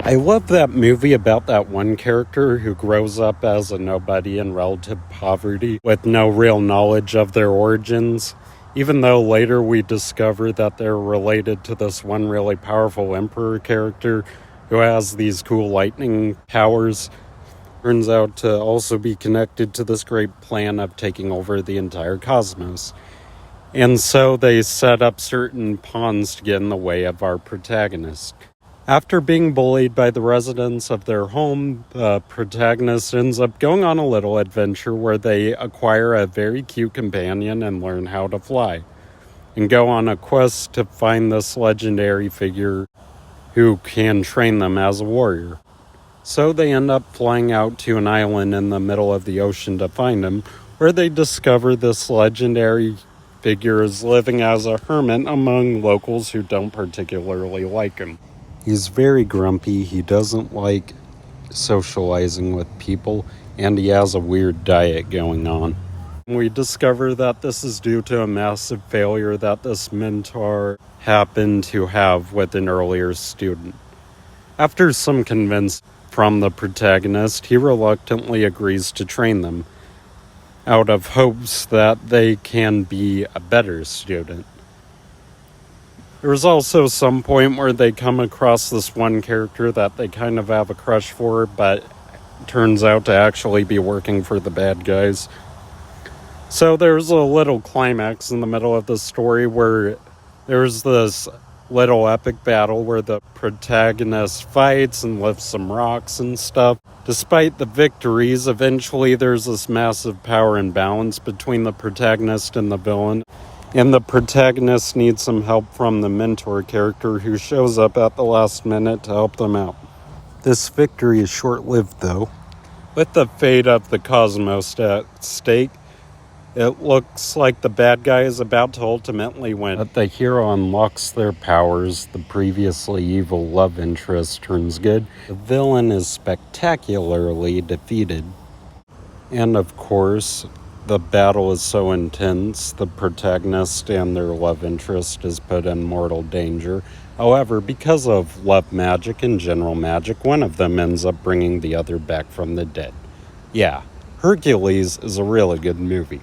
I love that movie about that one character who grows up as a nobody in relative poverty with no real knowledge of their origins, even though later we discover that they're related to this one really powerful emperor character who has these cool lightning powers. Turns out to also be connected to this great plan of taking over the entire cosmos. And so they set up certain pawns to get in the way of our protagonist. After being bullied by the residents of their home, the protagonist ends up going on a little adventure where they acquire a very cute companion and learn how to fly, and go on a quest to find this legendary figure who can train them as a warrior. So they end up flying out to an island in the middle of the ocean to find him, where they discover this legendary figure is living as a hermit among locals who don't particularly like him. He's very grumpy, he doesn't like socializing with people, and he has a weird diet going on. We discover that this is due to a massive failure that this mentor happened to have with an earlier student. After some convince from the protagonist, he reluctantly agrees to train them, out of hopes that they can be a better student. There's also some point where they come across this one character that they kind of have a crush for, but turns out to actually be working for the bad guys. So there's a little climax in the middle of the story where there's this little epic battle where the protagonist fights and lifts some rocks and stuff. Despite the victories, eventually there's this massive power imbalance between the protagonist and the villain. And the protagonist needs some help from the mentor character who shows up at the last minute to help them out. This victory is short-lived though. With the fate of the cosmos at stake, it looks like the bad guy is about to ultimately win. But the hero unlocks their powers, the previously evil love interest turns good, the villain is spectacularly defeated. And of course, the battle is so intense, the protagonist and their love interest is put in mortal danger. However, because of love magic and general magic, one of them ends up bringing the other back from the dead. Yeah, Hercules is a really good movie.